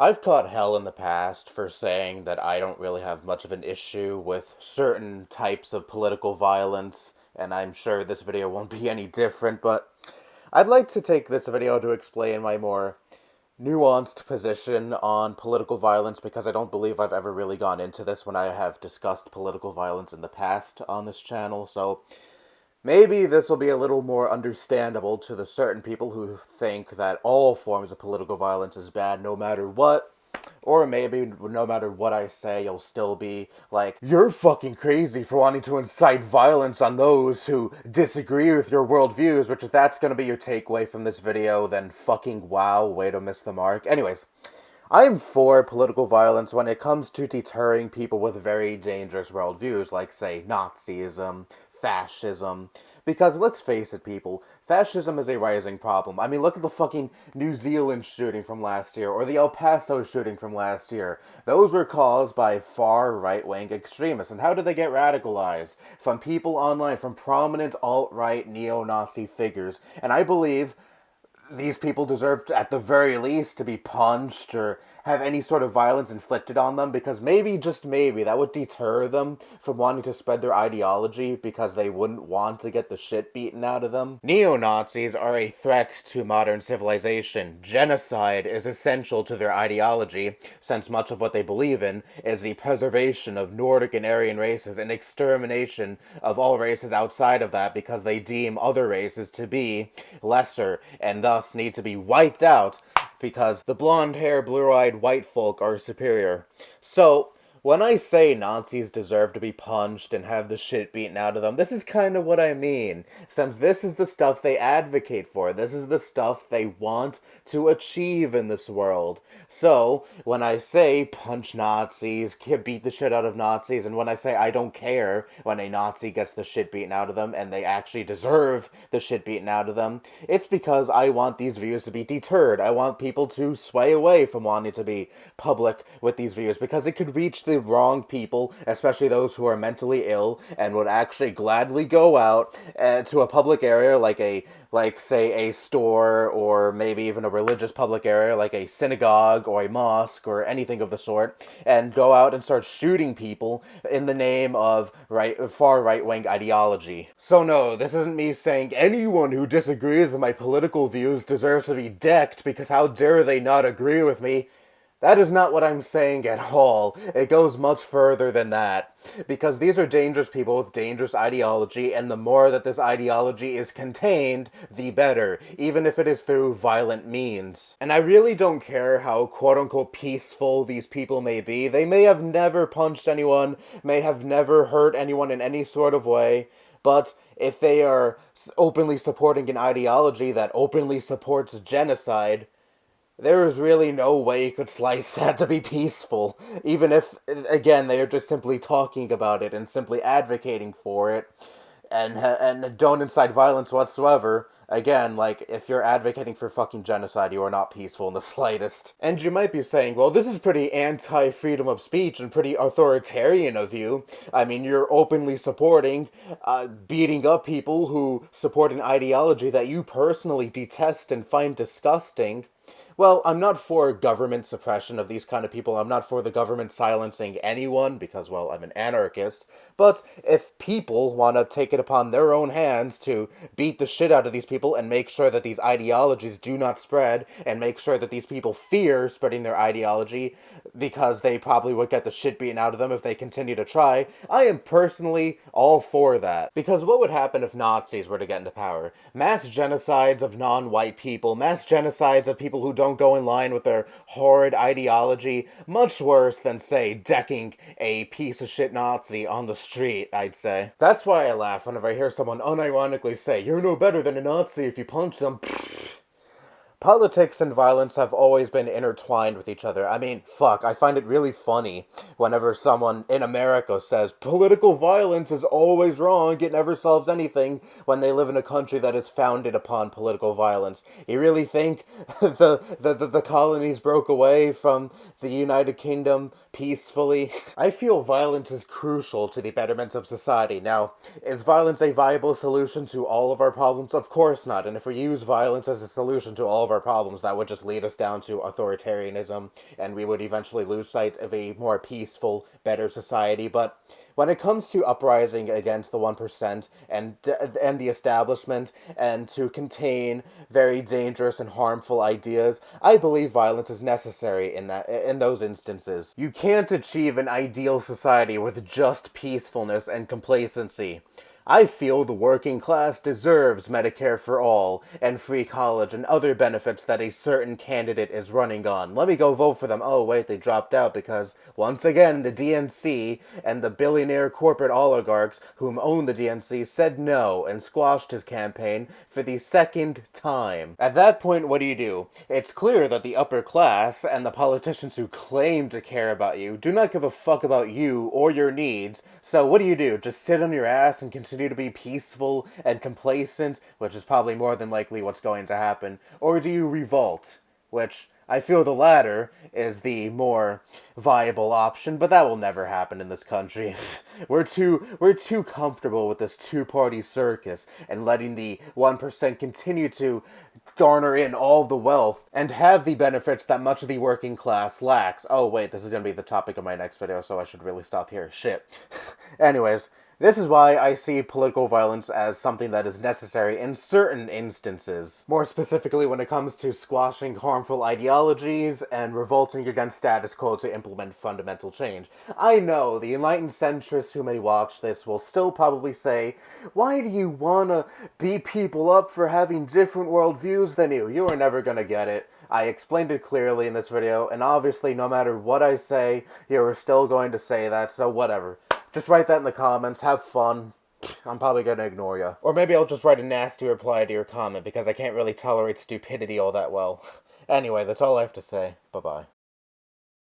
I've caught hell in the past for saying that I don't really have much of an issue with certain types of political violence, and I'm sure this video won't be any different, but I'd like to take this video to explain my more nuanced position on political violence because I don't believe I've ever really gone into this when I have discussed political violence in the past on this channel, so maybe this will be a little more understandable to the certain people who think that all forms of political violence is bad no matter what. Or maybe no matter what I say, you'll still be like, you're fucking crazy for wanting to incite violence on those who disagree with your worldviews, which if that's gonna be your takeaway from this video, then fucking wow, way to miss the mark. Anyways, I am for political violence when it comes to deterring people with very dangerous worldviews, like, say, Nazism, fascism. Because let's face it, people, fascism is a rising problem. I mean, look at the fucking New Zealand shooting from last year, or the El Paso shooting from last year. Those were caused by far right-wing extremists. And how did they get radicalized? From people online, from prominent alt-right neo-Nazi figures. And I believe these people deserve, at the very least, to be punched or have any sort of violence inflicted on them, because maybe, just maybe, that would deter them from wanting to spread their ideology because they wouldn't want to get the shit beaten out of them. Neo-Nazis are a threat to modern civilization. Genocide is essential to their ideology, since much of what they believe in is the preservation of Nordic and Aryan races and extermination of all races outside of that because they deem other races to be lesser and thus need to be wiped out because the blonde-hair, blue-eyed white folk are superior. So, when I say Nazis deserve to be punched and have the shit beaten out of them, this is kind of what I mean. Since this is the stuff they advocate for. This is the stuff they want to achieve in this world. So, when I say punch Nazis, beat the shit out of Nazis, and when I say I don't care when a Nazi gets the shit beaten out of them and they actually deserve the shit beaten out of them, it's because I want these views to be deterred. I want people to sway away from wanting to be public with these views because it could reach the wrong people, especially those who are mentally ill and would actually gladly go out to a public area like say a store, or maybe even a religious public area like a synagogue or a mosque or anything of the sort, and go out and start shooting people in the name of far right-wing ideology. So no, this isn't me saying anyone who disagrees with my political views deserves to be decked because how dare they not agree with me. That is not what I'm saying at all. It goes much further than that. Because these are dangerous people with dangerous ideology, and the more that this ideology is contained, the better, even if it is through violent means. And I really don't care how quote-unquote peaceful these people may be. They may have never punched anyone, may have never hurt anyone in any sort of way, but if they are openly supporting an ideology that openly supports genocide, there is really no way you could slice that to be peaceful, even if, again, they are just simply talking about it and simply advocating for it, and don't incite violence whatsoever. Again, like, if you're advocating for fucking genocide, you are not peaceful in the slightest. And you might be saying, well, this is pretty anti-freedom of speech and pretty authoritarian of you. I mean, you're openly supporting beating up people who support an ideology that you personally detest and find disgusting. Well, I'm not for government suppression of these kind of people. I'm not for the government silencing anyone because, well, I'm an anarchist. But if people want to take it upon their own hands to beat the shit out of these people and make sure that these ideologies do not spread and make sure that these people fear spreading their ideology because they probably would get the shit beaten out of them if they continue to try, I am personally all for that. Because what would happen if Nazis were to get into power? Mass genocides of non-white people, mass genocides of people who don't go in line with their horrid ideology, much worse than, say, decking a piece of shit Nazi on the street, I'd say. That's why I laugh whenever I hear someone unironically say, you're no better than a Nazi if you punch them. Politics and violence have always been intertwined with each other. I mean, fuck, I find it really funny whenever someone in America says, political violence is always wrong, it never solves anything, when they live in a country that is founded upon political violence. You really think the colonies broke away from the United Kingdom peacefully? I feel violence is crucial to the betterment of society. Now, is violence a viable solution to all of our problems? Of course not, and if we use violence as a solution to all of our problems, that would just lead us down to authoritarianism, and we would eventually lose sight of a more peaceful, better society. But when it comes to uprising against the 1% and the establishment, and to contain very dangerous and harmful ideas, I believe violence is necessary in those instances. You can't achieve an ideal society with just peacefulness and complacency. I feel the working class deserves Medicare for all, and free college, and other benefits that a certain candidate is running on. Let me go vote for them. Oh, wait, they dropped out because, once again, the DNC and the billionaire corporate oligarchs whom own the DNC said no and squashed his campaign for the second time. At that point, what do? It's clear that the upper class and the politicians who claim to care about you do not give a fuck about you or your needs, so what do? Just sit on your ass and continue to be peaceful and complacent, which is probably more than likely what's going to happen, or do you revolt? Which, I feel the latter is the more viable option, but that will never happen in this country. We're too comfortable with this two-party circus and letting the 1% continue to garner in all the wealth and have the benefits that much of the working class lacks. Oh wait, this is going to be the topic of my next video, so I should really stop here. Shit. Anyways, this is why I see political violence as something that is necessary in certain instances. More specifically when it comes to squashing harmful ideologies and revolting against status quo to implement fundamental change. I know the enlightened centrists who may watch this will still probably say, why do you want to beat people up for having different worldviews than you? You are never going to get it. I explained it clearly in this video, and obviously no matter what I say, you are still going to say that, so whatever. Just write that in the comments, have fun. I'm probably gonna ignore you. Or maybe I'll just write a nasty reply to your comment, because I can't really tolerate stupidity all that well. Anyway, that's all I have to say. Bye-bye.